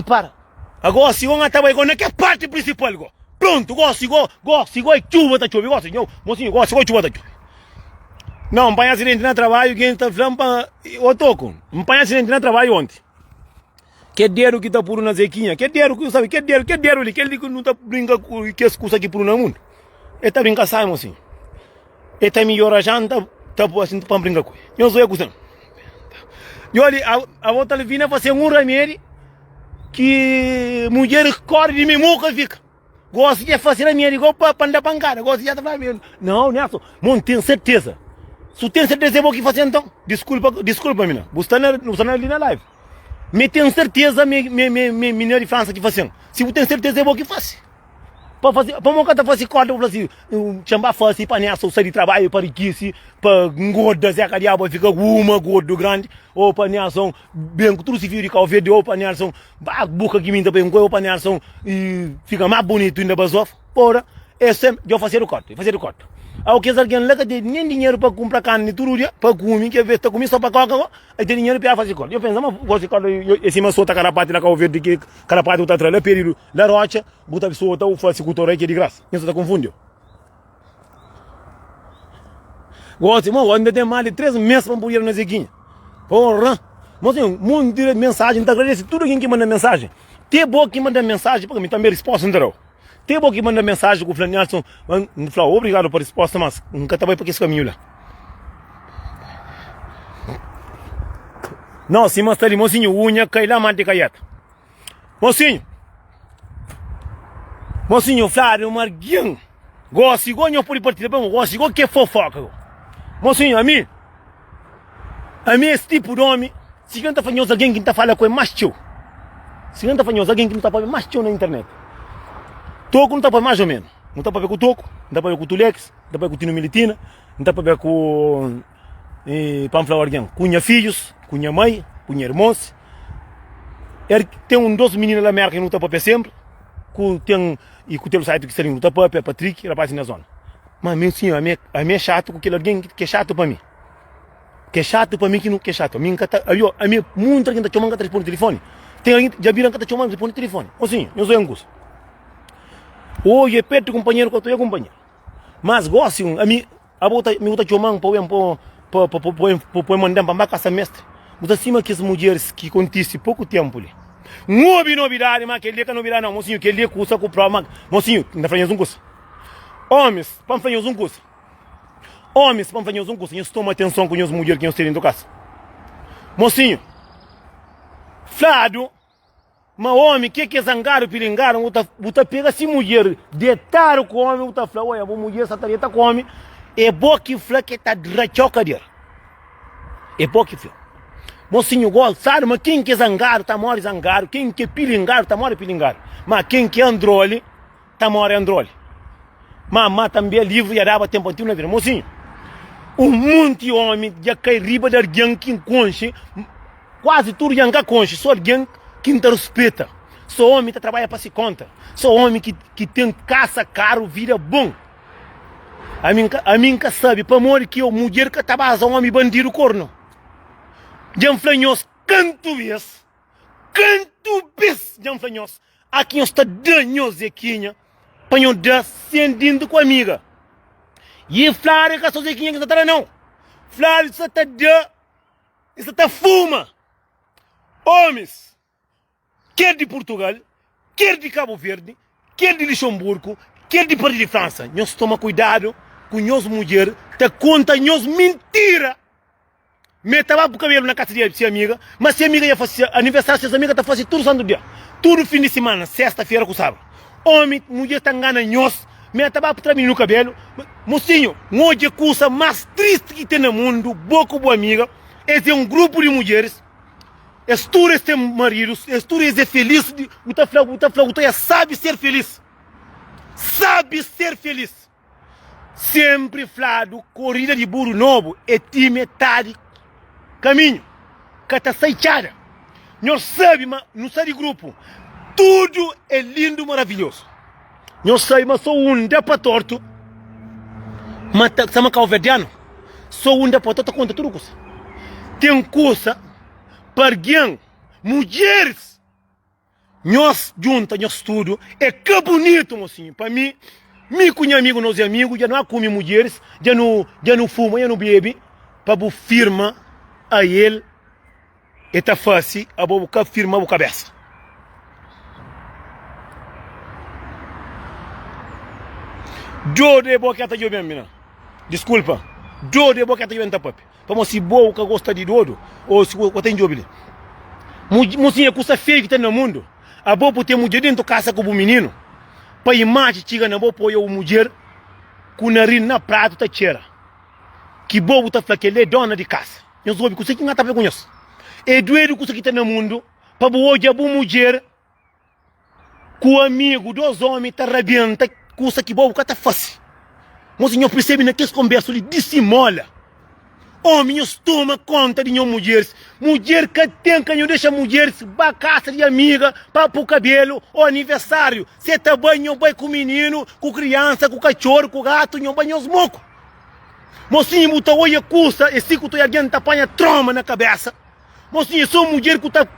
Para. Agora, se você está aí, que é a parte principal. Pronto, gosto, e chuva está chovendo. Gosto, mocinho, gosto, e chuva está chovendo. Não, para acidente no trabalho, quem está falando para o toco. Para acidente no trabalho ontem. Que dinheiro que está por uma zequinha, que dinheiro que sabe, que dinheiro ali, que ele não está brincando com que as coisas aqui por um mundo. Ele está brincando, sabe, mocinho. Ele está melhor a janta, está assim para brincar com ele. Eu sou eu cuzão. E olha, a outra vinha fazer um remédio que mulher corre de mim, muca fica. Gosto de fazer remédio igual para andar pancada, gosto de fazer remédio. Não, Nelson, não tenho certeza. Se tem certeza, eu vou que fazer então. Desculpa, mina. Você está ali na live. Me tenho certeza, menina de França que fazem. Se você tem certeza, eu vou que faça. Para fazer, para uma coisa fazer corda, eu assim, chamar fácil para nessa, sair de trabalho, para riquíssimo, para engorda, Zé Cariaba, fica uma gordo grande, ou para nessa, bem, tudo se vira de carro verde, ou para nessa, boca que minta bem, ou para nessa, e fica mais bonito ainda para os Porra, é sempre, eu fazer o corte. Ao que alguém lá que tem nem dinheiro para comprar carne, tudo dia, para comer, que é comer só para coca, aí tem dinheiro para fazer corte. Eu penso, mas gosto de corte, esse mas solta carapate lá com o verde, que carapate está atrás, lá perigo, lá rocha, bota a solta, o faz cultura que é de graça. Isso está confundindo. Gosto, irmão, ainda tem mais de 3 meses para pôr na zequinha. Porra, mas tem um monte de mensagem, tá agradece tudo quem que manda mensagem. Tem boa que manda mensagem, porque me também resposta não. Tem boa que manda mensagem com o Flanelson, fala obrigado por resposta, mas nunca estava para esse caminho lá. Não, se mas ali, mocinho, unha, cai lá, mante caiata. Mocinho, Flávio, Marguinho, gosto, igual eu por partir, gosto, igual que é fofoca. Mocinho, a mim, esse tipo de homem, se não está falando alguém que está falando com ele mais tio, se não está falando alguém que não está falando mais tio na internet. Toco não está para mais ou menos. Não está para ver com o Toco, não está para ver com o Tulex, não está para ver com o Tino Militina, não está para ver com Panfla Arguém. Cunha filhos, cunha mãe, cunha irmãos. Tem dois meninos da América que não está para ver sempre. E com o site que está não está para ver, Patrick, rapaz na zona. Mas meu senhor, a mim é chato com aquele alguém que é chato para mim. Que é chato para mim que não é chato. A mim muita gente está chamando para telefone telefone. Tem alguém já viram que está chamando para telefone. Ou sim, eu sou Angus. Hoje é perto do companheiro que eu estou companheiro. Mas gosto, a mim, me gusta chamar para mandar para a casa mestre. Mas acima que as mulheres que acontecem pouco tempo ali. Não houve novidade, mas aquele dia que é novidade não, mocinho, aquele dia que custa comprar, mas, mocinho, ainda faz um curso. Homens, para fazer um curso. Eu estou atenção com as mulheres que eu estou dentro da casa. Mocinho, Flávio, mas homem, que é zangar, pilingar, você pega assim mulher, detalhe com o homem, você fala, olha, a mulher essa tareta com o homem, é bom que fala que está drachoca dele. É bom que fala. Mocinho, sabe, mas quem que é zangar, está mora zangar, quem que é pilingar, está mora pilingar. Mas quem que é androle, está mora androle. Mas também é livre e dava tempo na vida. Mocinho, um monte de homem já cai riba de alguém que conche, quase tudo já não conche, só alguém que não respeita. Só homem que trabalha para se conta. Só homem que tem caça caro, vida bom. A mim que sabe, para morrer que eu, mulher que estava a homem bandido corno. Já flanhos, canto vez, já flanhos. Aqui está danhoso zequinha, para eu dar sentindo com a amiga. E Flávio que a sua zequinha que está não. Flávio está dando, está fuma. Homens, quer de Portugal, quer de Cabo Verde, quer de Luxemburgo, quer de Paris de França. Nós toma cuidado com nós mulheres, te conta nós mentira. Me estava com o cabelo na casa de sua amiga, mas se a amiga ia fazer aniversário, se a amiga está fazendo tudo santo dia. Tudo fim de semana, sexta-feira com sábado. Homem, mulher está enganando nós, me estava para mim no cabelo. Mocinho, hoje a coisa mais triste que tem no mundo, boa boa amiga, é um grupo de mulheres. Estura ter maridos, estura ser feliz, o sabe ser feliz. Sabe ser feliz. Sempre Flávio, corrida de burro novo, é metade caminho, cataçaichada. Não sabe, mas não sai de grupo. Tudo é lindo, maravilhoso. Não sei, mas sou um para torto. Mas sama calverdiano. Sou um para torto, conta tudo coisa. Tem coisa para alguém, mulheres, nós junta, nós tudo, é que bonito, mocinho. Para mim com minha amigo, nós amigos, já não come mulheres, já não fuma, já não bebe, para bu firma a ele, eta fácil, a boca firma a cabeça. Jo de boca tá jovem, mina. Desculpa. Jo de boca tá jovem, tá papi. Para se boa que gosta de dodo, ou se você tem jovem. Mocinha, coisa feia que tem no mundo. A boa ter mulher dentro da casa com o menino. Para imagem chega na boa apoia a mulher com o nariz na prato tá cheira. Que boa tá falando que ele é dona de casa. Eu soube que você que não tá com isso. É doido que você que tem no mundo. Para hoje a boa mulher com o amigo dos homens tá rabenta. Coisa que boa tá fácil. Mocinha, percebe naqueles conversas ele dissimula. Homens tomam conta de mulheres. Mulher que tem que não deixa mulheres para casa de amiga, para o cabelo, ou aniversário. Você tá banho com o menino, com criança, com cachorro, com gato, não banho os mocos. Mocinho, muita olha custa, e se que alguém tá apanha trauma na cabeça. Mocinho, sou mulher que tá,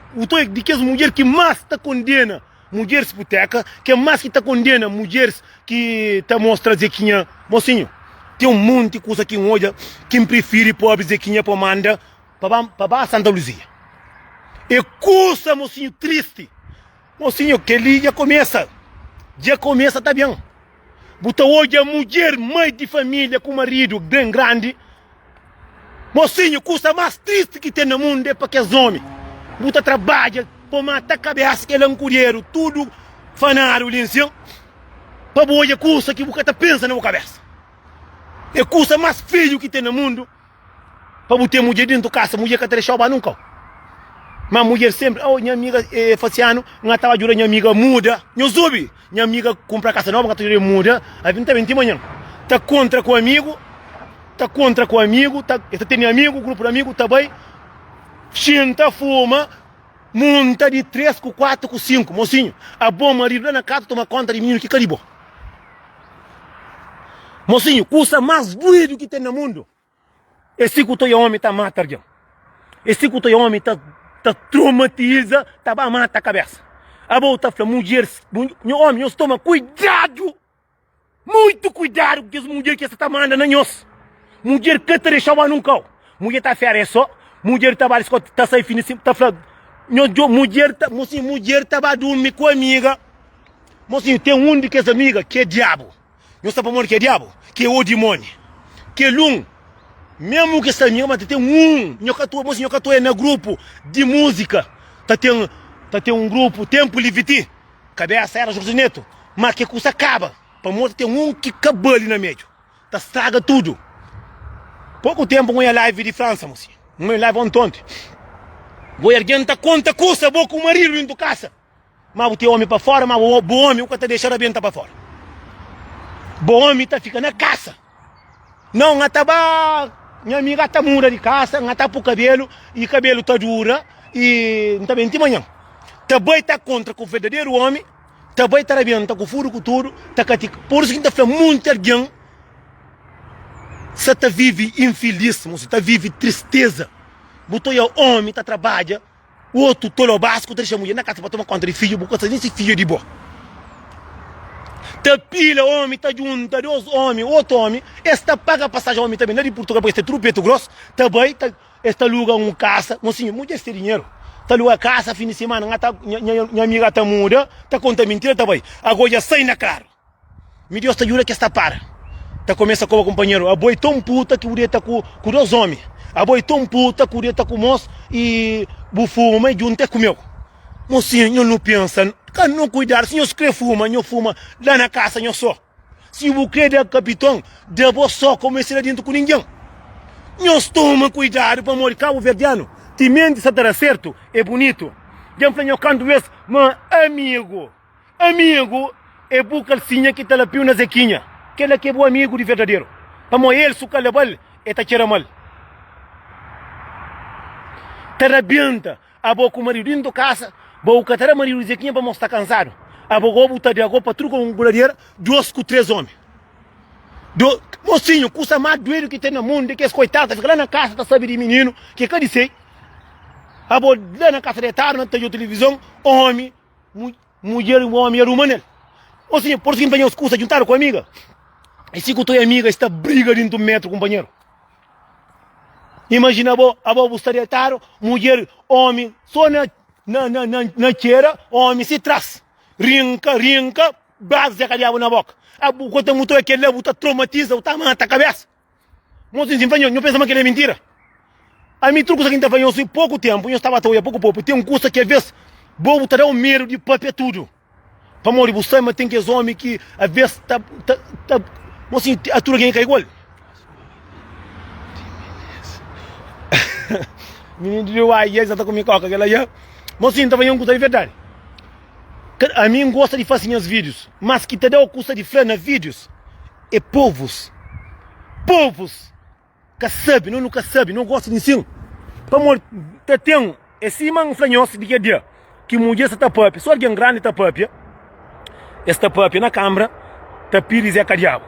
de que as mulheres que mais tá condena. Mulheres puteca, que mais que tá condena, mulheres que tá mostra zequinha. Mocinho, tem um monte de coisa que olha, quem prefere pobre zequinha para manda para Santa Luzia. E coisa, mocinho, triste. Mocinho, que ele já começa tá bem. Bota hoje a mulher, mãe de família, com marido bem grande. Mocinho, coisa mais triste que tem no mundo é para que os homens. Bota trabalha, para matar a cabeça, que ele é um curieiro, tudo fanário, lincinho. Para hoje a coisa que você pensa na cabeça. É coisa mais feio que tem no mundo. Para botar mulher dentro da casa, mulher que deixa o nunca. Mas a mulher sempre, oh, minha amiga Faciano, não estava ajudando minha amiga muda. Não soube, minha amiga compra casa nova, que está muda. Aí vem também de manhã. Está contra com o amigo, tá tendo amigo, grupo de amigos, tá bem. Senta, fuma, monta de 3, com 4, com 5, mocinho. A bom marido lá na casa toma conta de menino que caribou. Mocinho, coisa mais doido que tem no mundo. Esse que o homem tá matando. Esse que o homem tá traumatiza, tá para matar a cabeça. A volta para mulheres, homem, nós toma cuidado. Muito cuidado com as mulheres que você tá mandando nós. Mulher que te deixava nunca. Mulher tá férias só. Mulher tá várias coisas, tá saindo finíssimo, tá falando. Mulher tá dormir com a amiga. Mocinho, tem um de que essa amiga que é diabo. Não sabe por que é diabo? Que é o demônio. Que é lum. Mesmo que essa amiga, mas tem um. Mocinho, eu estou no grupo de música. Tem um grupo, Tempo Liviti. Cabeça era José Neto. Mas que custa acaba. Para mostrar tem um que acabou ali no meio. Tá estraga tudo. Pouco tempo eu ia live de França, mocinho. Uma live ontem. Vou erguendo conta, custa, vou com o marido dentro da casa. Mas o teu homem para fora, mas o bom homem nunca te deixando a benta para fora. Bom homem tá ficando na casa. Não, minha amiga tá muda de casa, não tá pro cabelo, e cabelo tá dura, e não tá bem de manhã. Também tá contra com o verdadeiro homem, também tá bem, tá com furo com tudo, tá catica. Por isso que tá falando muito alguém, você tá vive infeliz, você tá vive tristeza. Botou o homem, tá trabalha, o outro tolo basco, deixa a mulher na casa para tomar conta de filho, porque você nem se filho de boa. Tá pila homem, tá junta, dois homens, outro homem, esta paga passagem homem também, não é de Portugal, porque este trupeto grosso, também, esta aluga casa, mocinho, muito esse dinheiro, tá aluga casa, fim de semana, minha amiga tá muda, tá conta mentira também, agora já sai na cara, me Deus tá jura que esta para, tá começa com o companheiro, a boi tão puta que o dia tá com dois homens, a boi tão puta que o dia tá com moço e bufuma e junta comigo. Mocinho, eu não penso, não cuidar, se eu escrevo fuma, lá na casa eu só. Se eu quero capitão, devo só começar dentro com ninguém. Nós toma cuidado para morrer Cabo Verdeano. Te mente se dará certo, é bonito. Já me falei canto isso, mas amigo, é bucalcinha que tá lá piu na zequinha. Que ela que é bom amigo de verdadeiro. Para morrer ele, suca labal, é tá cheira mal. Te arrebenta, a boca com o marido dentro da casa. Vou catar a marido zequinha para mostrar cansado. A boca botar de água para trucar com goladeira, 2 com 3 homens. Mocinho, custa mais doido que tem no mundo, que as coitadas ficam lá na casa, tá sabe de menino, que eu disse. A boca lá na casa de tarde, na televisão, homem, mulher e homem é humano. Ou seja, por isso que venham os cursos juntaram com a amiga. E se a tua amiga está briga dentro do metro, companheiro. Imagina a boa gostaria de estar, mulher, homem, só na cheira, homem se traz. Rinca, base de calhau na boca. A boca muito aquele levo, traumatiza, mata a cabeça. Mas assim, não pensa que ele é mentira. A mim, truques aqui ainda assim pouco tempo, eu estava há pouco, tem um curso que às vezes, vou ter o medo de papel tudo. Para morrer, você, mas tem que os homens que às vezes mas assim, a tua alguém cai igual. Menino de uai, já está comigo coca, aquela já. Mas assim, também é um curso de verdade. A mim gosta de fazer os vídeos, mas que te dá o curso de fazer nos vídeos é povos que sabe, nunca sabe, não gosta de ensino. Para morrer, tem esse man franhoso de que dia que mulher está papia, só alguém grande está papia, esta papia na câmara, está pires e a cadiabo.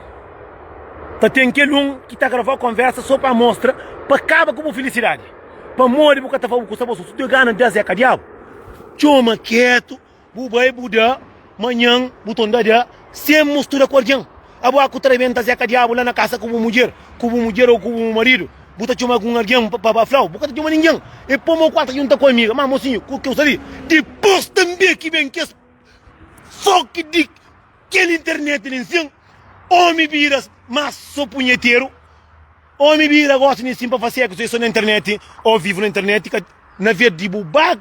Tem aquele que está gravando conversa só para mostrar, para acabar com a felicidade. Para morrer, porque está falando com o se tu ganha 10 é cadiabo. Chama quieto, bubai buda, manhã, botão da dia, sem mistura com alguém. A boa que tremenda é cadiabo lá na casa com uma mulher ou com um marido. Bota chama com alguém para falar, bota chama ninguém. E põe o quarto junto com a amiga, mas mocinho, o que eu sei? Depois também que vem que só que de que na internet nem sim, homem vira mas sou punheteiro, homem vira gosta de sim para fazer isso na internet, ou vivo na internet, na vez de bubá,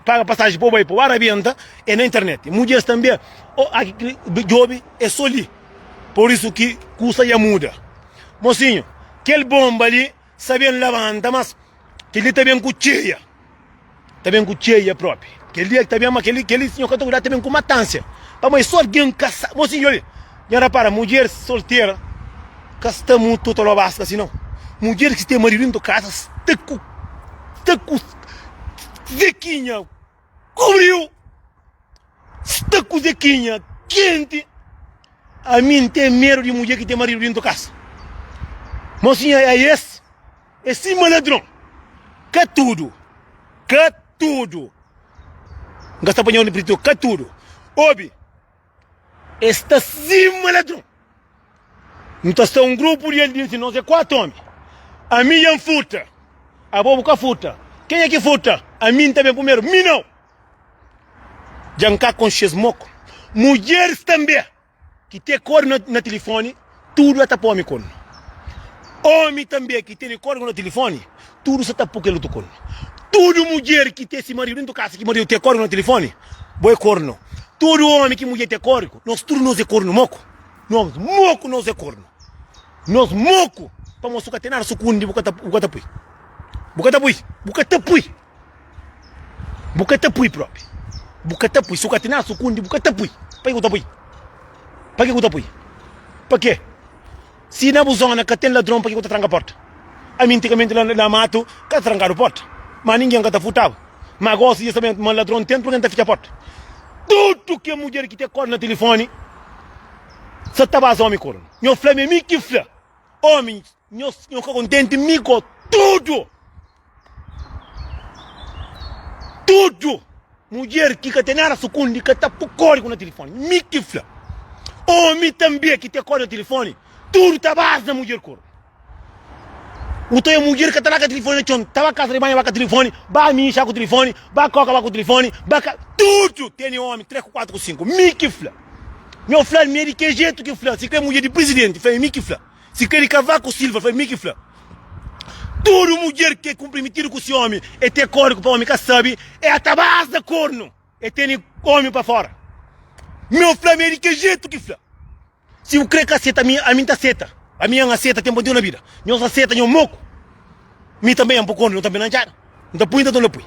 paga passagem para o Arabianta, é na internet. Mulheres também, o job é só ali, por isso que custa e muda. Mocinho, aquele bomba ali, sabendo levanta, mas que ele também cucheia próprio. Que ele também aquele senhor que está também com matância. Mas só alguém caça, mocinho, olha, já para mulher solteira, que está muito toda básica assim não. Mulher que tem marido dentro de casa, está com zequinha, cobriu, está com zequinha quente. A mim tem medo de mulher que tem marido dentro de casa. Mocinha, é esse malandrão, que tudo. Gasta apanhando preto, que tudo. Obi, esta sim malandrão. Então está um grupo de ele disse, nós é 4 homens. A minha é futa, a boca futa. Quem é que futa? A mim também primeiro, mim não. Jancar com xesmoco. Mulheres também, que tem cor no telefone, tudo é tapar homem corno. Homem também que tem cor no telefone, tudo se tapar aquele outro corno. Tudo mulher que tem esse marido dentro de casa, que marido tem cor no telefone, boi corno. Todo homem que mulher tem cor, nós tudo nós é corno moco. Nós moco nós é corno. Nós moco, para mostrar que tem nada sucundi, bucata pui próprio. Bucata pui, suca tem nada sucundi, bucata pui. Para que Para quê? Se na buzona que tem ladrão, para que eu tranca a porta? A mim, antigamente, lá mato, que trancar a porta. Mas ninguém que está futado. Mas gosto de saber, mas ladrão tem, porque não está a porta. Tudo que a mulher que tem cor no telefone, só está base homem corno. Meu flame é que flá. Homem, eu fico contente, mico, tudo. Mulher que tem nada sucundi, que está por código no telefone, me que flá. Homem também que tem cor no telefone, tudo está base da mulher corno. O teu mulher que está lá com o telefone, estava casa de banho com o telefone, vai mijar com o telefone, vai coca com o telefone, tudo tem homem, 3, 4, 5, me que flá. Meu flá, me de que jeito que flá, se quer mulher de presidente, foi me que flá. Se quer Cavaco Silva, foi me que flá. Toda mulher que é comprometido com esse homem, é ter código para o homem que sabe, é a tabasa da corno, é ter homem para fora. Meu flá, me de que jeito que flá. Se eu creio que aceita, a minha está aceita. A minha aceita, tem poder na vida. Nós aceita, eu moco. Me também é um pouco, não também não já. Então põe, então não põe.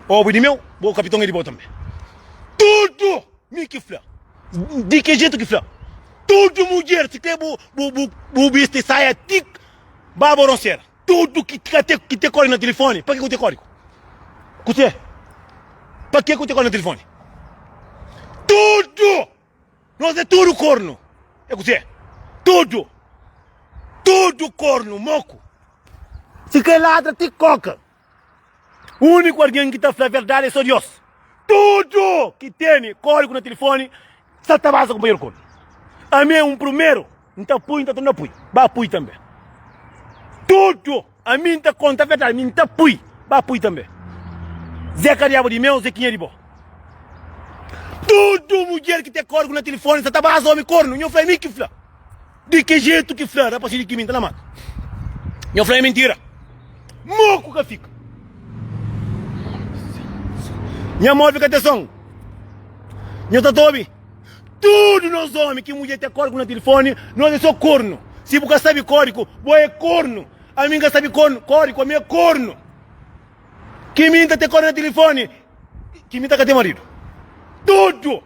Ou de meu, o capitão é de boa também. Tudo, me que flá. De que jeito que flá. Tudo mulher, se quer bubiste, saia, tic, baboronceira. Tudo que tem código no telefone. Para que eu tenho código? Você? Para que eu tenho código no telefone? Tudo! Nós é tudo corno. É você? Tudo! Tudo corno, moco. Se quer ladra, te coca. O único alguém que está falando a verdade é só Deus. Tudo que tem código no telefone, só tá base com o corno. A mim é primeiro, então põe, então não põe. Vai põe também. Tudo, a mim tá conta a verdade, a mim tá põe. Vai põe também. Zé Cariabo de meu, Zé Quinha de bom. Tudo mulher que tem código no telefone, só tá base homem corno. Eu falei, mim que flá. De que jeito que flá? Dá pra ser de que minta na mata. Eu falei, mentira. Moco que fica. Minha mãe fica atenção. Minha tatobi. Tudo nós homens que mulher tem código no telefone, nós é só corno. Se você sabe código, você é corno. A minha sabe código, a minha é corno. Que minta tem código no telefone, que minta que tem marido. Tudo.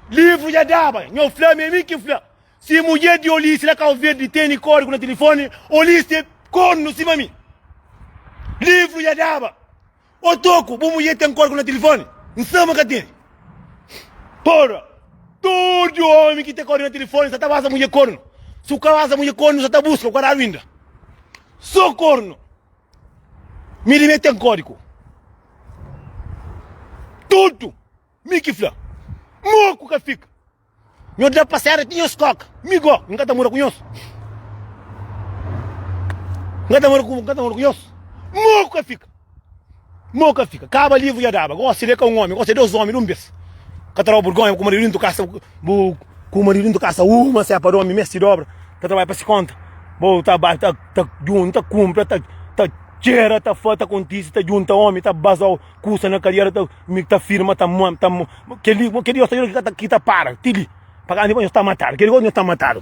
Livro já dava. Meu flame é mim que flame. Se mulher de Olice, lá cá verde tem código no telefone, Olice é corno cima de mim. Livro já dava. O toco, boa mulher tem código no telefone. Não sabe o que tem. Porra. Todo homem que tem código no telefone, só tá vazando mulher corno. Se o cara vaza mulher corno, só tá buscando o cara ainda. Só corno. Me tem código. Tudo. Me que flá. Moco que fica. Meu dá passear, tinha os coca. Migo, nunca tá morando com isso. Nunca tá morando com isso. Moco que fica. Moca fica, acaba livro e dava. Gosta de um homem, gosta de dois homens, não vês. Catarau Burgonha, com o marido do caça, com o marido do caça, uma se para o homem, mestre dobra, tá trabalhando para se conta. Bom, tá junto, tá cumpre, tá cheira, tá foda, tá contícia, tá junto, homem, tá basal, custa na carreira, tá firma, tá aquele que tá para, tili, para onde está matado, aquele onde está matado.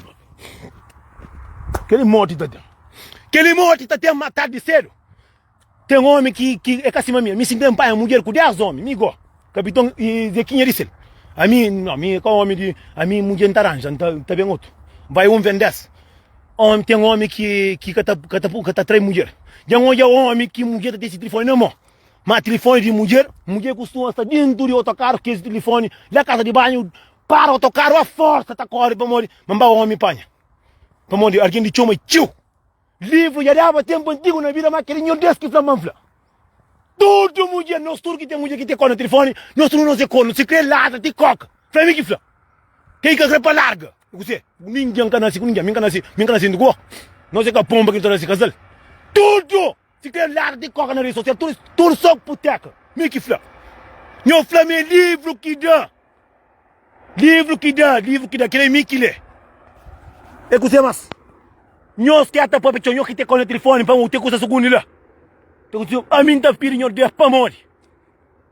Aquele morte tá dentro. Aquele morte tá tendo matado de cedo. Tem homem que é acima minha. Me sinto pai, mulher com 10 homens. Migo. Capitão de quem disse. A mim, não, a mim, qual homem de. A mim, mulher taranja, tá bem outro. Vai vender 10. Homem, tem homem que tá três mulher. Tem homem que mulher tá desse telefone, não, mas telefone de mulher costuma estar dentro de outro carro, que esse telefone, na casa de banho, para outro carro, a força, tá corre para morrer. Mas o homem panha. Para morrer, alguém de chama e tio. Livro já dava tempo antigo na vida, mas aquele não desce que flamam. Todo mulher, nós tudo que tem mulher que tem cor no telefone, nós tudo não se cor, não se crê lata, tem coca. Flame que flá. Quem que crê para larga? Você, ninguém can nascer com ninguém, ninguém nascer no gol. Não sei que a pomba que está nesse casal. Tudo! Se crê larga, tem coca na rede social, tudo só puteca. Me que flá. Não flame é livro que dá. Livro que dá, que nem me que lê. É que você mas. Nós que até para pedir que tem com o telefone para ter coisa segunda lá. A mim tá pedindo de para morrer.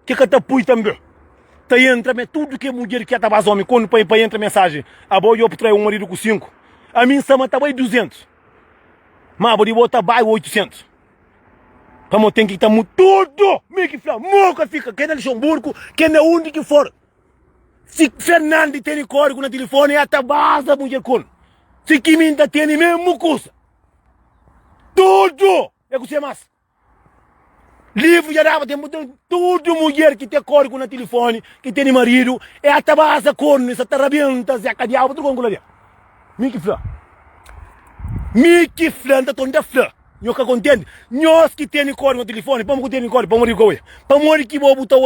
Que tá pui também. Tá entra tudo que mulher que até mais homem quando para entra mensagem. A boa eu traio marido com 5. A mim sama tá 200. Mas vou botar vai 800. Como tem que estar muito tudo. Me que fala, moca fica quem é Luxemburgo, quem é onde que for. Se Fernando tem código no telefone até base a mulher com. Se que minta tem mesmo coisa. Tudo! É que você mais. Livro já dava tempo, tudo mulher que tem código no telefone, que tem marido, é a tabasa corno, essa tarabenta, Zé Cadiabo, tudo com aquilo. Miki flã, anda tonda flã. Eu que contente. Nós que tem código no telefone, para que tem código, para morrer com ele. Para morrer que vou botar o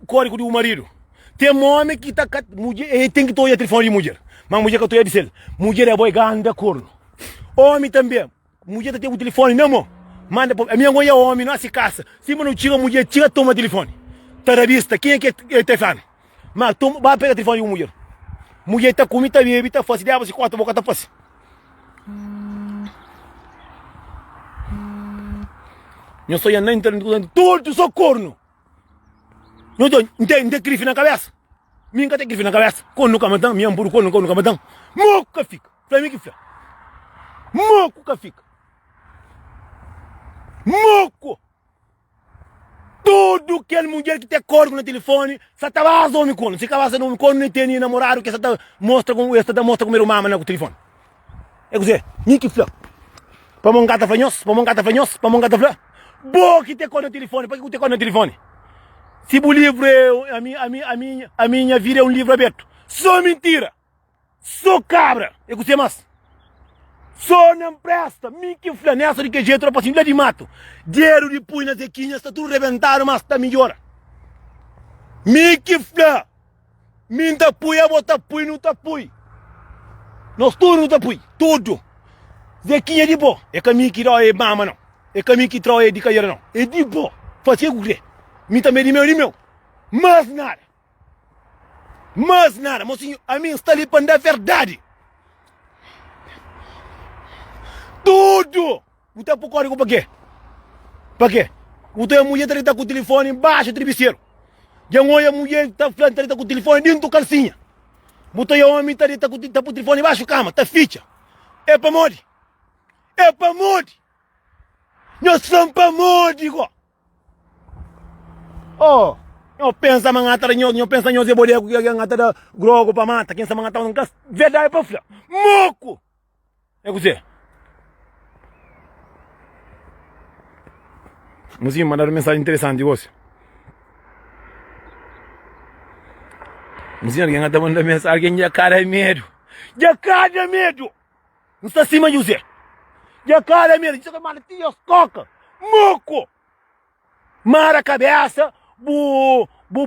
código do marido. Tem homem que tá, mulher, tem que ter o telefone de mulher. Mas mulher que eu estou a dizer, mulher é boi ganda corno. Homem também, mulher tem o telefone, não, mano. Manda, a minha mulher é homem, não se caça. Se não tira a mulher, toma o telefone. Tarabista, quem é que é telefone? Mas vai pegar o telefone de uma mulher. Mulher tá comendo, tá bebendo, tá fácil, dá, você corta a boca, tá fácil. Eu sou a nem tudo só corno. Não tem grife na cabeça. Minha tem grife na cabeça. Corno nunca matão, minha burro corno nunca matão. Moca fica. Pra mim que fica. Moco que fica. Moco! Tudo que a mulher que tem código no telefone, só tá vazando o homem corno. Se acaba vazando o homem corno, não tem namorado que só tá mostra com o mama no telefone. É dizer, nem que flá. Para mongata fanhos, para mongata fanhos, para mongata flá. Boa que tem código no telefone, para que tem código no telefone? Se o livro é, a minha vida é um livro aberto. Só mentira. Só cabra. É que você mais. Só não presta, me que flanessa de que jeito era para de mato. Dinheiro de punho nas equinhas, está tudo reventado, mas está melhor. Mi que fla. Min tá pui, a bota pui, não tá pui. Nós tudo não tá pui. Tudo. Zequinha de boa. É caminho que é mama não. É caminho que é de caieira não. É de boa. Fazia o quê? Mi também de meu. Mas nada. Mocinho, a mim está ali para dar verdade. Tudo. Você tá por código para quê? Para quê? Você é mulher que está com o telefone embaixo do travesseiro. Já a mulher está falando que está com o telefone dentro da calcinha. Você é homem que está com o telefone embaixo da cama, está ficha. É para morrer. É para morrer. Nós somos para morrer, igual. Oh. Eu penso que eu penso que eu vou dar grogo para mata. Quem sabe matar um caso, verdade para falar. Moco! É você. Mocinho, mandaram mensagem interessante de você. Mocinho, alguém está mandando mensagem, alguém já cara é medo. Já cara é medo! Não está acima de você. Já cara é medo. Isso é mara, tia, coca. Moco! Mara cabeça.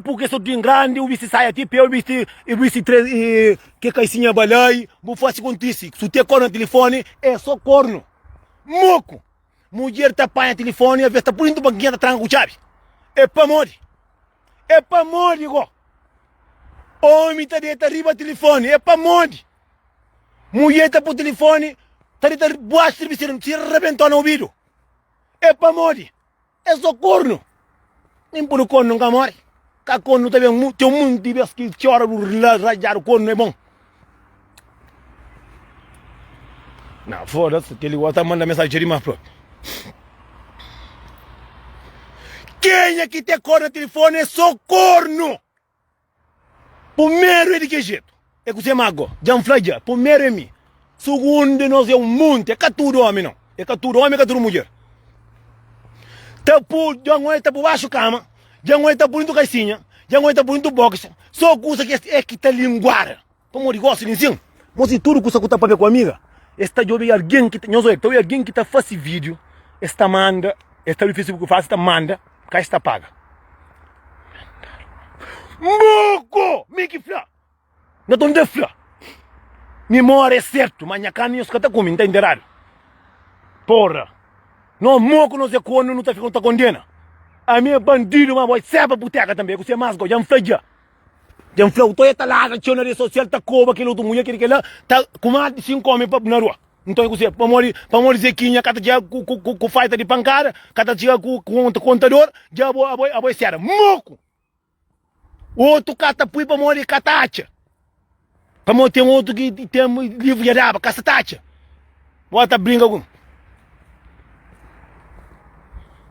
Porque sou de grande, o bicho sai aqui, eu bicho três, que caicinha balai, vou fazer com isso. Se tem corno no telefone, é só corno. Moco! Mulher tá apanha telefone, a vez tá por indo banquinha da tranca com chave. É para morrer. É para morrer, igual. Homem tá dentro arriba do telefone, é para morrer. Mulher tá por telefone, tá dentro boa serviço, se arrebentou no ouvido. É para morrer. É só corno. Nem por o corno nunca morre. Que corno também tem um monte de vezes que chora rajar o corno, é bom. Não, foda-se, que ele gosta de mandar mensagem de mais próprio. Quem é que tem corno no telefone é só corno. Primeiro é de que jeito? É que você mago, já um flaja, primeiro é mim. Segundo, nós é um monte, é que tudo homem não. É que tudo homem, é que tudo mulher. Já não está por baixo da cama, já não está por dentro da caixinha, já não está por dentro do box, só coisa que é que está linguara. Como eu gosto de dizer, mas se tudo coisa que está para ver com a amiga, está jovem alguém que não sei, alguém que está fazendo vídeo, está manda, está no Facebook faz, está manda, cá está paga. Moco, me que fla, não estou de fla, memória é certo, mas minha carne não está comendo, está enterrado. Porra. Não, moco não se corno, não está ficando condena. A minha bandido, mas vai ser para boteca também, que você é mais já me fez já. Já me fez, o toia tá lá, na rede social, tá coba, aquele outro mulher, aquele lá, tá com mais de 5 homens na rua. Então, você, para morrer Zequinha, cada dia com faita de pancada, cada dia com contador, já vou ser. Moco! Outro cata pui para morrer catacha. Para morrer tem outro que tem livro de araba, caçatacha. Bota brinca com.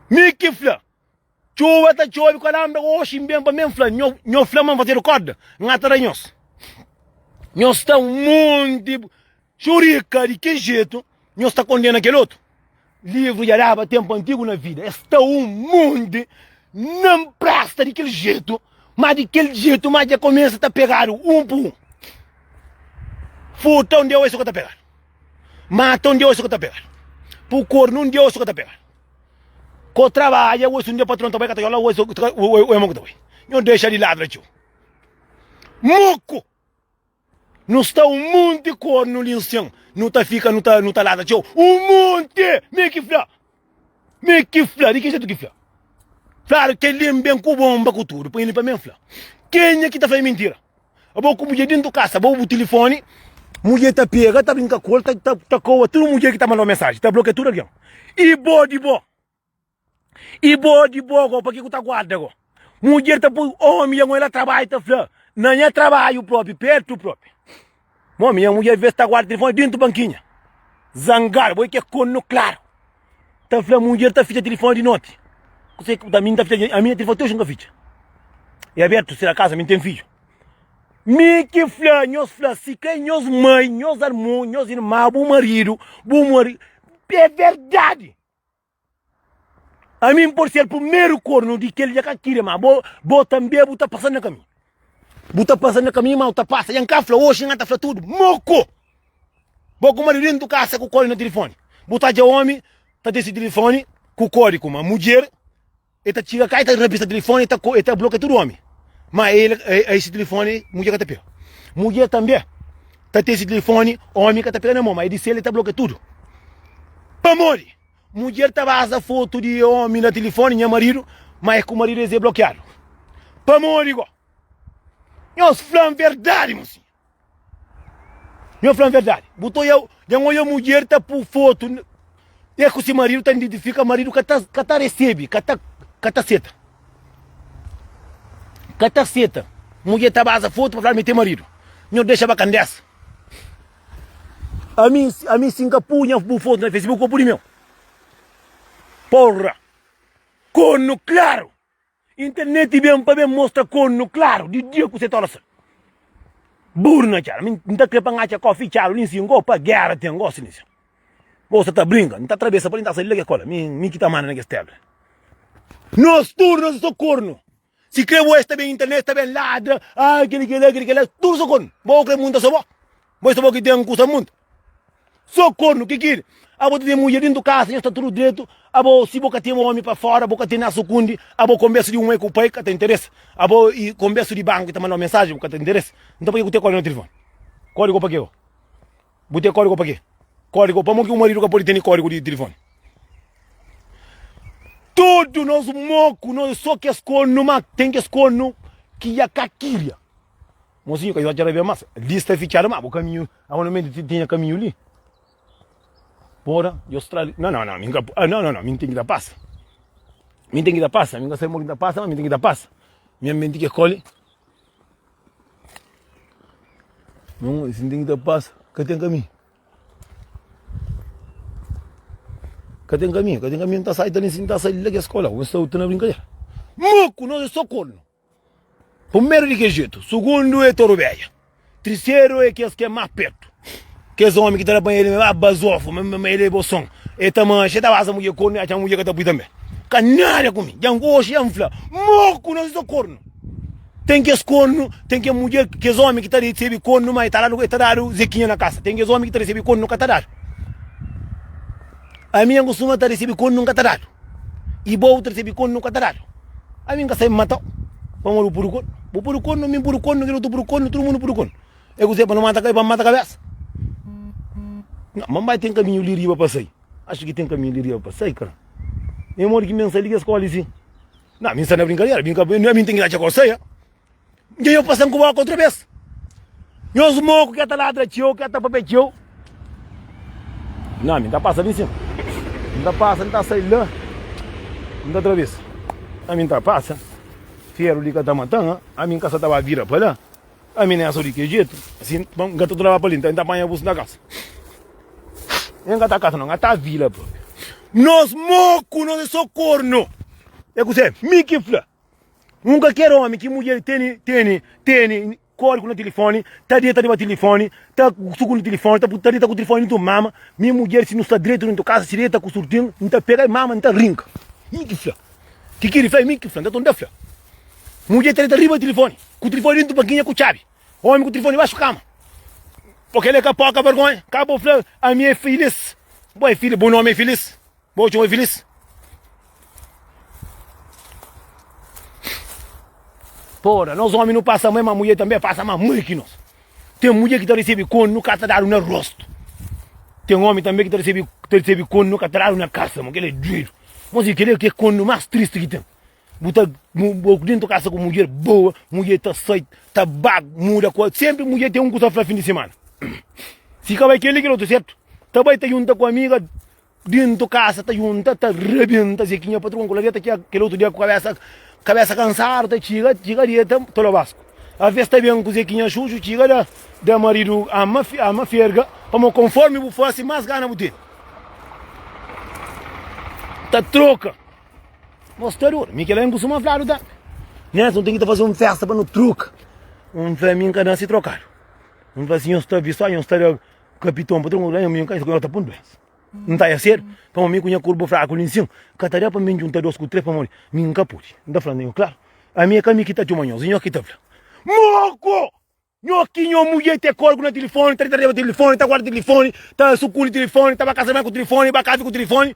Mikifla, chuva tá chove, caramba, hoje bem para mim fla, nho flama fazer o corda, ngata nós. Nós está um monte churica de que jeito, nós está condena aquele outro. Livro de araba, tempo antigo na vida, está um monte, não presta de aquele jeito, mas de aquele jeito, mas já começa a pegar um por um. Futa onde é isso que tá pegando. Mata onde é isso que tá pegando. Por corno onde é isso que tá pegando. Co trabalha, hoje um dia patrão trabalha, que tá lá, hoje o moco também. Não deixa de lado, tio. Moco! Não está um monte de corno ali no chão. Não tá fica, não tá lá, tio. Um monte! Me que fla, de que jeito que fla? Claro que ele bem com bomba com tudo, põe ele para mim fla. Quem é que tá fazendo mentira? Eu vou com mulher dentro da casa, vou o telefone, mulher tá pega, tá brincando com ele, tá coa, tudo mulher que tá mandando mensagem, tá bloqueando tudo aqui. E boa de boa. E boa de boa, para que tá guarda agora? Mulher tá por homem, ela trabalha, tá falando. Não é trabalho próprio, perto próprio. Minha mulher vê se tá guarda telefone dentro do banquinha. Zangar, vou que é corno claro. Tá falando, mulher tá ficha telefone de noite. Você da minha tá ficha, a minha telefone tem nunca ficha. É aberto, se na casa, me tem filho. Me que fala, nós fala, se quem nós mãe, nós irmãos, nós irmãos, bom marido, é verdade. A mim, por ser o primeiro corno de que ele já queria, mas vou também botar passando no caminho. Botar passando no caminho, mas tá passa. E em cafla, hoje, não tá falando tudo. Moco! Vou com o marido dentro do casa com o código no telefone. Botar de homem, tá desse telefone com o código. Uma mulher, ele tá tira cá, tá revista o telefone, ele tá bloqueando tudo homem. Mas ele, esse telefone, mulher que tá pegando. Mulher também. Tá tem esse telefone, homem que tá pegando a mão, mas ele disse ele tá bloqueando tudo. Pra morrer. Mulher tá vazando foto de homem no telefone, minha marido, mas com o marido é bloqueado. Pra morrer, igual. Eu falo verdade, mocinho. Eu falo verdade. Botou eu mulher tá por foto. É que esse marido tá identifica o marido que tá recebe, que tá seta. Que tá seta. Mulher tá vazando foto pra meter marido. Não deixa bacana dessa. A mim Singapura, eu foto no Facebook, eu por meu. Porra! Corno claro! Internet bem para bem mostra corno claro, de dia que você torna. Burna, cara. Não tá crepando a coffee, cara. Nem se engol para guerra, tem gosto nisso. Você tá brincando, não tá atravessando para não sair da cola. Me que tá mano nesse table. Nós turnos sou corno. Se crê o está bem internet, está bem ladra, aquele, tudo sou corno. Vou crer muito só bom. Vou só que tem um custo muito. Sou corno, que quer? A boca tem mulher dentro da casa, já está tudo direito. A boca, se boca tem um homem para fora, a boca tem na sucundi, a boca conversa de um eco pai que tem interesse. A boca e conversa de banco que tá mandando mensagem que tem interesse. Então por que você código no telefone? Código para quê? Botei código para quê? Código para que o marido que pode ter código de telefone. Tudo nós moco, nós só que escorno, mas tem que escorno que é caquilha. Mocinho, que eu já ver mais. Lista fichada, mas o caminho, aonde tinha caminho ali. Bora, eu Austrália. Não, me tem que dar passa. Me tem que dar passa, me sei muito da passa, mas me tem que dar passa. Minha mente que escolhe. Não, se tem que dar passa, que tem caminho. Que tem caminho, tá saindo ali, tá saindo da escola, eu estou tendo brincadeira. Moco, nós só corno. Primeiro de que jeito, segundo é toro velha. Terceiro é que é mais perto. Que os homens que trabalham ele, basofo, ele é bolsão. E também, você tá vazando mulher corno, a mulher que tá por também. Canalha comigo, já gosto, já infla. Moco, nós só corno. Tem que os corno, tem que mulher, que os homens que tá recebendo corno, mas tá dando zequinha na casa. Tem que os homens que tá recebendo corno, nunca tá dado. A minha costuma tá recebendo corno, nunca tá dado. E boa outra recebe corno, nunca tá dado. A minha sai me matar. Vamos por corno. Vou por corno, me por corno, eu tô por corno, todo mundo por corno. Eu gostei para não matar a cabeça. Não, mamãe tem caminho livre para passar. Acho que tem caminho livre para passar, cara. Eu moro que mensagem que a escola assim. Não, mensagem é brincadeira, não é tem que dar a coisa. E eu passando com a outra vez. E os mocos que tá lá atrás, que tá para tio. Não, me dá passando em cima. Me dá passando, tá saindo lá. Me dá outra vez. A mim tá passando. Fiero ali que tá matando, a minha casa tava vira para lá. A minha é só de que jeito. Assim, vamos gato trabalhar para ali, então tá apanhando o bolso da casa. Não gata casa não, gata vila própria. Nós moco, nós só corno. É que você, me que fla. Nunca quero homem que mulher tem código no telefone, tá dentro do telefone, tá com o telefone, tá dentro com o telefone do mama. Minha mulher se não está direito dentro da casa, se direita com o surtinho, não tá pega mama, não tá rinca. Me que fla. Que ele faz, me que fla, não tá onde fla. Mulher tá arriba do telefone, com o telefone dentro do banquinho com chave. Homem com o telefone embaixo da cama. Porque ele é capaz de vergonha. Acabou falando, a minha é feliz. Boa filha, bom nome é feliz. Bom tio é feliz. Porra, nós homens não passamos, mas a mulher também passa mais muito que nós. Tem mulher que está recebendo corno, nunca está dado no rosto. Tem homem também que está recebendo corno, nunca está dado na casa, mas ele é doido. Mas eu queria que é corno mais triste que tem. Botar dentro da casa com mulher boa, mulher está saída, está bago, muda coisa. Sempre mulher tem um que sofre no fim de semana. Se acaba aquele que não está certo, também está junto com a amiga, dentro da casa, está junto, está rebenta, Zequinha, patrão, com a dieta que aquele outro dia com a cabeça cansada, chega direita, todo o vasco. Às vezes está bem com o Zequinha chuchu, chega da marido, a uma ferga, como conforme o fosse, mais gana o ter. Está troca. Mostrou, Miquelão costuma falar, tá? Né, não tem que fazer uma festa para no truque. Um família que não se trocar. Não faz assim, está visto aí, está capitão, patrão, lá, eu quero que eu estou pondo. Não está a ser, para mim, conheço curva fraco, nem sim. Cataria para mim, juntar dois com três para mim, me encapute. Não está falando, claro. A minha caminha que está de manhã, senhor que está falando. Moco! Nhoquinho, mulher, tem corpo no telefone, está no telefone, está guardando o telefone, está sucuro no telefone, está casando com o telefone, está casa com o telefone.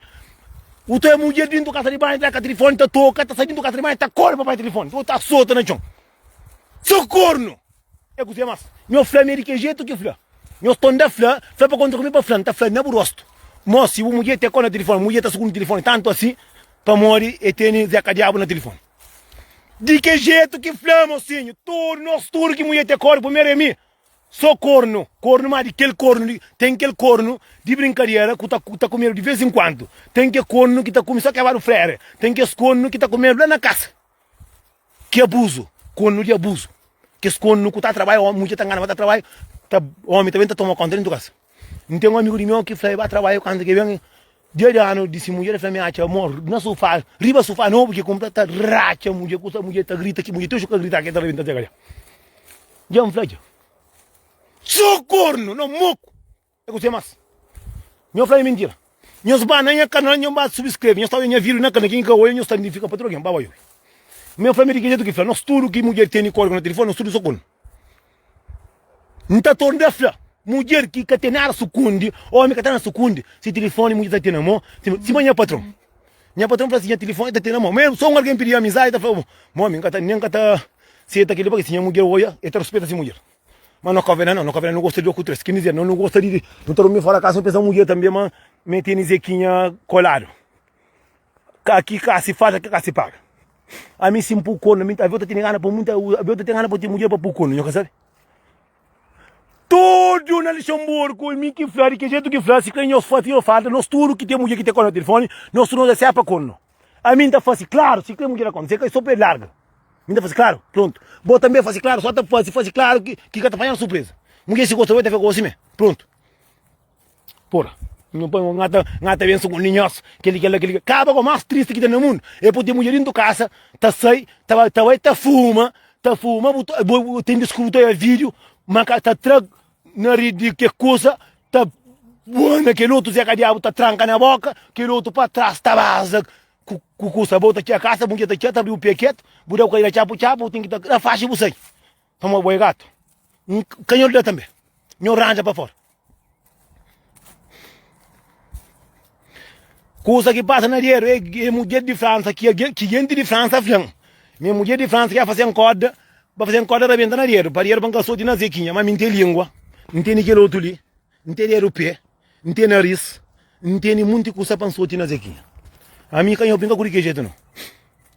O teu mulher dentro da casa de banho, está com o telefone, está toca, está saindo da casa de banho, está corpo para o telefone, está solta no chão. Socorno! É que você mas. Meu flá americano jeito que flá. Meu tonda flá para contra comigo para flá, tá flá na rosto. Mas se o mulher te com o telefone, mulher tá segundo o telefone tanto assim, para morrer e tem zeca diabo no telefone. De que jeito que flá, mocinho? Tudo nosso tudo que mulher te corre primeiro é mim. Só corno, mas aquele corno, tem aquele corno de brincadeira que tá comendo de vez em quando. Tem que corno que tá comendo só que é o frere. Tem que esse corno que tá comendo lá na casa. Que abuso, corno de abuso. Que esse corno que tá trabalhando, mulher tá ganhando, tá trabalhando, homem também tá tomando conta dentro da casa. Não tem um amigo de meu que vai trabalhar quando que vem, dia de ano, disse mulher, falei, acha, amor, na sofá, riba sofá não, porque como tá racha, mulher tá grita, que mulher tem que gritar, que tá levantando agora. Já um flagio. Socorno, não moco. É que você mais. Meu falei mentira. Meus bananha canal não vai subscrever. Meus estão em vídeo na canal quem caiu, meus estão fica para trocar, babai. Meu família que jeito que fala, nós tudo que mulher tem corpo no telefone, nós tudo socorno. Não tá tornando a fla. Mulher que tem nada sucundi, homem que tá na sucundi. Se telefone mulher tá tendo na mão, se manhã patrão. Minha patrão fala assim, telefone tá tendo na mão. Mesmo só alguém pedir amizade, tá falando, mãe, nem que tá se tá aquele porque se mulher olha, e tá respeita essa mulher. Mas não convém não gosta de ocultar. Quer dizer, não gosta de. Não estou me fora casa, uma mulher também, mas me tem zequinha colado. Aqui se faz, aqui se paga. A mim se um pouco, a eu tenho gana para muita, eu tenho gana para ter mulher para pouco, não sabe? Todo na Luxemburgo, mim que flare, que jeito que flare, se quem os fotos eu falo, nós tudo que tem mulher que tem com o telefone, nós tudo não é para cono. A mim tá fácil, claro, se quem mulher com, se quem super larga. Ainda faz claro, pronto. Vou também fazer claro, só fazer claro que tá apanhando surpresa. Mulher se gosta, vai ter que fazer assim, pronto. Porra, não põe um gata bem com ninhos, aquele. Acaba com o mais triste que tem no mundo. É por ter mulher dentro da casa, tá sai, tá fuma, tem desculpa aí vídeo, mas tá trago, nariz de que coisa, tá boa, aquele outro Zé Diabo tá tranca na boca, aquele outro para trás, tá vaza. Cucusa, bota aqui a casa, mulher tá aqui, abriu o pé quieto, budeu cair a chapo, tem que estar na faixa e você. Toma boi gato. Canhão dá também. Não arranja para fora. Coisa que passa na dinheiro, é mulher de França, que gente de França, minha mulher de França quer fazer corda, para fazer corda da venda na dinheiro, para dinheiro para soltar na zequinha, mas não tem língua, não tem aquele outro ali, não tem o pé, não tem nariz, não tem muita coisa para soltar na zequinha. A mim canhão pinga por que jeito não.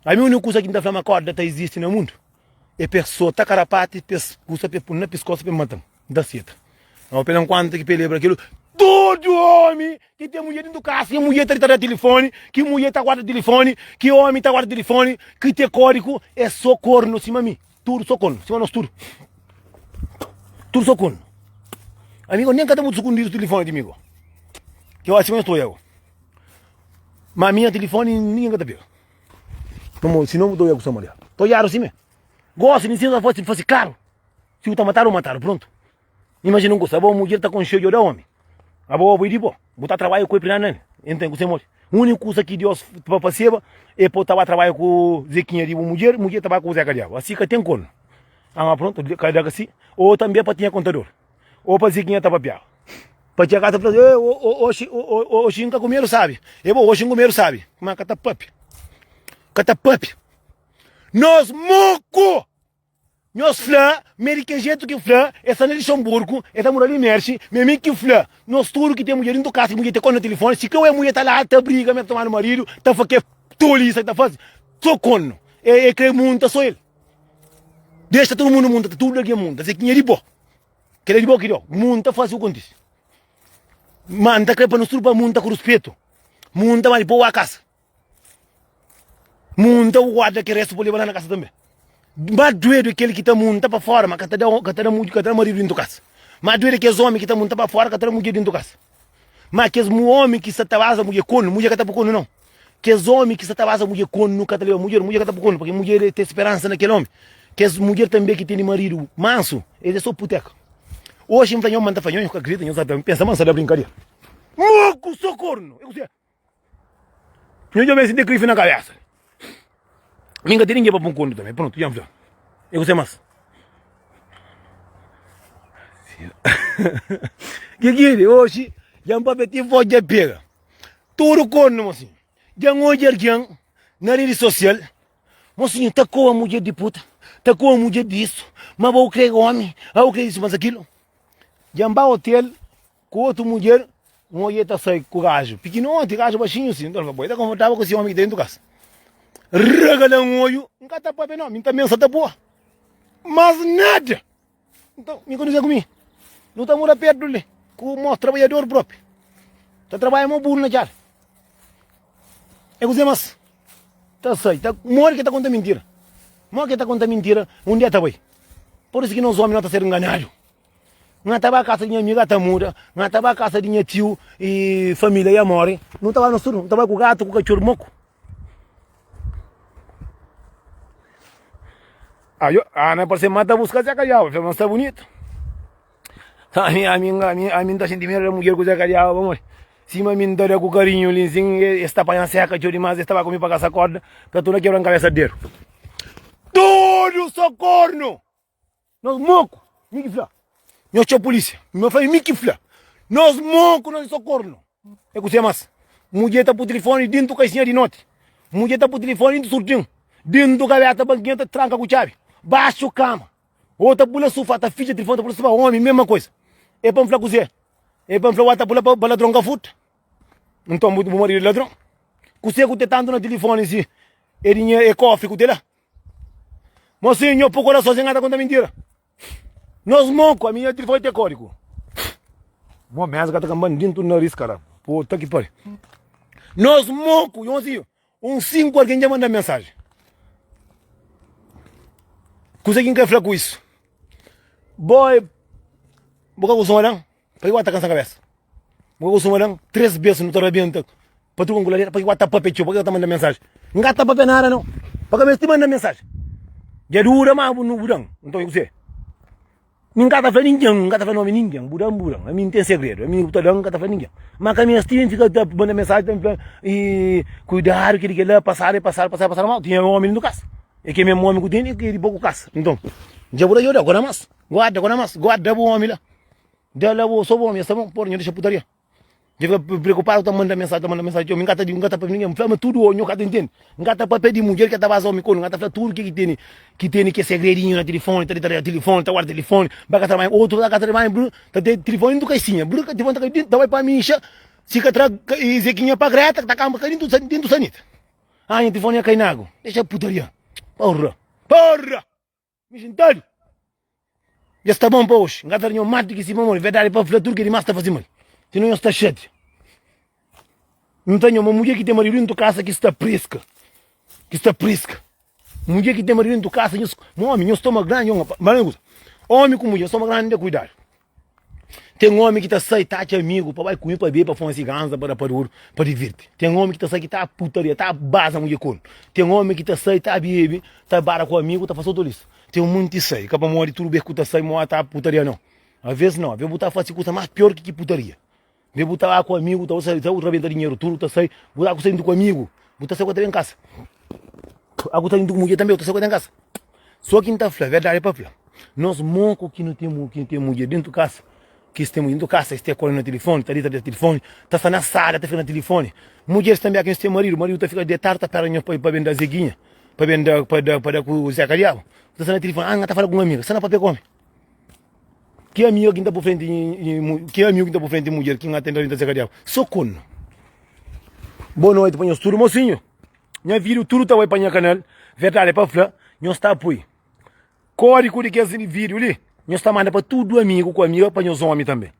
A mim a única coisa que ainda flama corda tá existe no mundo é pessoa tá carapate, pescoço na pescoço para matar, da seta. Não pelo quanto que pelebra aquilo. Todo homem que tem mulher dentro do carro, que mulher tá no telefone, que mulher tá guardando telefone, que homem tá guardando telefone, que tem código é só corno cima mim. Tudo só corno, cima nós tudo. Tudo só corno. Amigo, nem cada muito escondido o telefone de amigo. Que eu acho que eu estou eu. Mas minha telefone ninguém tá pega. Se não dou eu com essa mulher. Tô yaro assim mesmo. Gosto de ensinar se fosse claro. Se o tá mataram, pronto. Imagina um gosto, a boa mulher tá com cheio de homem. A boa boi de boa. Botar trabalho com ele não. Entende que você morre. O único coisa que Deus perceba é por trabalhar com Zequinha de mulher trabalha com o Zé Diabo. Assim que tem corno. Ah, pronto, cada assim. Ou também para ter contador. Ou para Zequinha tá papiado. Para chegar a casa, o Xinca comeram, sabe? O Xinca comeram, sabe? Mas cata pup. Nós moco! Nós flá, que jeito que flá, essa na Luxemburgo, essa mulher de merce, mesmo que flá. Nós tudo que tem mulher dentro do casa, mulher tem com no telefone, se que a mulher tá lá, tá briga, me tomar no marido, tá fazendo tolice, tá fazendo. Só cono. É que mundo, só ele. Deixa todo mundo mundo, tudo aqui é mundo. Assim que é de boa. Que é de boa que deu. Mundo tá fazendo o que acontece. Manda que para nós tudo para mundo com respeito. Mundo vai pôr a casa. Mundo o guarda que resta por levar na casa também. Mas doer aquele que está mundo para fora, mas que está marido dentro da casa. Mas doer aqueles homens que está mundo para fora, que está mulher dentro da casa. Mas aqueles homens que está tabasa mulher cono, mulher que está por cono não. Aqueles homens que está tabasa mulher cono, nunca está mulher que está por cono, porque mulher tem esperança naquele homem. Aqueles mulher também que tem marido manso, ele é só puteca. Hoje em fanhão manda fanhão, eu acredito, eu sabe, pensa mansa da brincadeira. Moco socorno, eu sei. Eu já me senti grife na cabeça. Minha tem ninguém para pôr cono também, pronto, já me eu sei mais. Que hoje, já me papeti foge pega. Tudo cono, mocinho. Já hoje alguém, na rede social, mocinho, tá com a mulher de puta. tá com mulher disso, mas vou crer homem, eu creio isso, mas aquilo. Jamba hotel, com outra mulher, uma mulher tá sai com o gajo, pequeno, tem gajo baixinho assim, então vai, tá confortável com esse homem dentro do casa. Regala olho, não tá para não, minha mensa tá boa, mas nada. Então, me conhece comigo, não tá morando perto dele, com o trabalhador próprio, tá trabalhando burro na cara. É coisa mas, tá sai, tá morre que tá contando mentira, morre que tá contando mentira, dia tá bem. Por isso que nós homens não tá sendo enganados. Não estava a casa de minha amiga Tamura, não estava a casa de minha tio e família e amor, não estava no sul, não estava com o gato, com o cachorro moco. Não pode ser mata buscar Zé Carial, não está bonito. A mim tá sentindo a mulher com Zé Carial, vamos. Se a mim dá com carinho, linzinho, está para seca, cachorro demais, estava comigo para essa corda, para tu não quebrar a cabeça dele. Todo socorro! Nós moco, me que nós temos polícia, meu filho me que nós moco, nós socorro. É que você mais, mulher tá por telefone dentro do caixinha de noite, mulher tá por telefone dentro do surtinho, dentro do gaveta, banquinha tá tranca com chave, baixo cama, outra pula sofá, tá ficha de telefone, tá pula sofá, homem, mesma coisa. É para falar com você, é para falar que pula para ladrão que futa, não tô muito bom marido de ladrão, você que tanto no telefone assim, é cofre com lá, mocinho, pouco lá sozinho, nada conta mentira. Nós moco, a minha telefone é código. Uma merda que tá cambando dentro do nariz, cara. Puta que pariu. Nós moco, um 5 alguém já manda mensagem. Conseguem quer falar com isso? Boy, boca com o somarão, para igual tá cansando a cabeça. Boca com o somarão, 3 vezes no torabento. Para tu concluir, para igual tá papel, para igual tá mandando mensagem. Não gata papel nada, não. Para que me manda mensagem. Já dura mais no burão, então eu sei. Ninguém tá falando ninguém, burão. A mim tem segredo, a mim não tá falando ninguém. Mas a minha estima fica mandando mensagem e cuidar, que ele quer passar mal. Tinha um homem no caso. E que mesmo homem que tem, que ele pouco caça. Então, já vou dar agora mais. Guarda o homem lá. Dela vou só o homem, essa mão, porra, deixa putaria. Já fica preocupado, tá mandando mensagem, eu me encata para ninguém, flama tudo, eu não entendo. Encata para pedir mulher que tá vazando, me conta, encata tudo que tem que é segredinho no telefone, tá guarda telefone, vai catar mais, outro tá catar mais, tá telefone do caixinha, bruca, telefone tá dentro, tá vai para mim, se que tra e zequinha para greta, tá cama dentro do sanita. Ah, o telefone é cair na água, deixa putaria. Porra, me sentado. Já está bom para hoje, encata nenhum mate que se mamou, verdade para falar tudo que ele mais tá fazendo. Senão eu estou cheio. Não tenho uma mulher que tem marido dentro de casa que está prisca. Mulher que tem marido dentro de casa, um homem, eu estou grande, homem com mulher, estou grande de cuidar. Tem um homem que está sai, tá amigo, para vai comer, para beber, para fazer cigança, para divertir. Tem um homem que está sai, que está putaria, está base a mulher com. Tem um homem que está sai, tá bebe, tá bara com amigo, tá fazendo tudo isso. Tem um monte de sai, que para morrer tudo bem que está sai, morre, tá putaria não. Às vezes não, às vezes botar fácil coisa mais pior que putaria. Vem botar lá com amigo, tá outra vez dinheiro, tudo tá sai, botar com com amigo, botar sai com em casa. Algo tá indo com mulher também, tá sai com em casa. Só quem tá falando, verdade é para falar. Nós monco que não tem mulher dentro de casa, que estamos dentro de casa, está correndo no telefone, tá ali no telefone, tá na sala, tá ficando no telefone. Mulheres também aqui tem marido tá ficando de tarde, tá parando para vender a zeguinha, para vender para o Zé Carial. Tá no telefone, não tá falando com um amigo, você não pode comer. Que amigo que está por frente de mulher que não atende a Zé Carial? Socorro. Boa noite, panhos tudo, mocinho. Minha vídeo tudo tá aí para o canal. Verdade é para falar, nós está apoio. Código de que esse vídeo ali, nós está mandando para tudo amigo com amigo, para os homens também.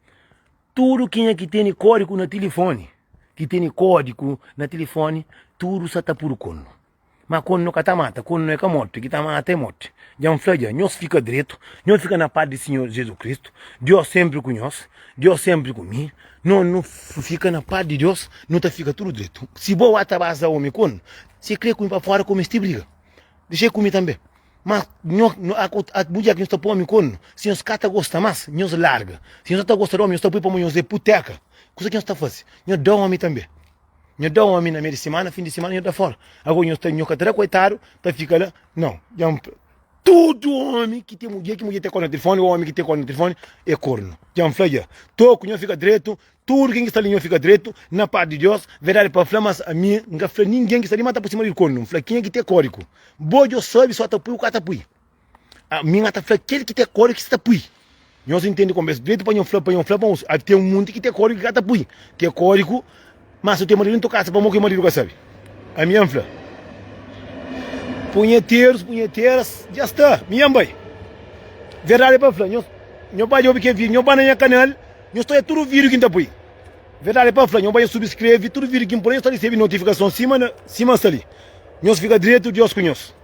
Tudo quem é que tem código no telefone, tudo só está por cono. Mas quando não está mata, quando não é que morte, que está mata é morte. Já nós fica direito, nós fica na paz do Senhor Jesus Cristo. Deus sempre com nós, Deus sempre comigo. Não fica na paz de Deus, não tá fica tudo direito. Se boa atabasa o homem quando, se crê comigo para fora, como este briga. Deixa comigo também. Mas a mulher que nós está por homem quando, se nós cata gosta mais, nós larga. Se nós está gostando de homem, nós está por para nós de puteca. Coisa que nós está fazendo, nós dá homem também. Eu dou um homem na meia de semana, fim de semana, eu dou fora. Agora eu tenho que coitado, para ficar lá. Não. Todo homem que mulher tem corno no telefone, o homem que tem corno no telefone é corno. Já me falei, todo que fica direito, tudo quem está ali fica direito, na paz de Deus, verdade para falar, mas a mim, ninguém que está ali mata por cima do corno. Falei, quem é que tem código? Bojo sabe, só tapui, o cara tapui. A minha tá falando aquele que tem código que está pui. Nós entendemos como é direito para um flap, tem um mundo que tem código que está pui. Tem código, mas se o teu marido não tocar, para morrer o marido que sabe. A minha flap. Punheteiros, já está. Minha mãe. Verdade para falar, nós vai ouvir que vídeo, nós vai no canal, nós estou tudo vídeo que está pui. Verdade para falar, nós vai subscrever tudo vídeo que por aí está recebendo notificação cima está ali. Nós fica direito, Deus conhece.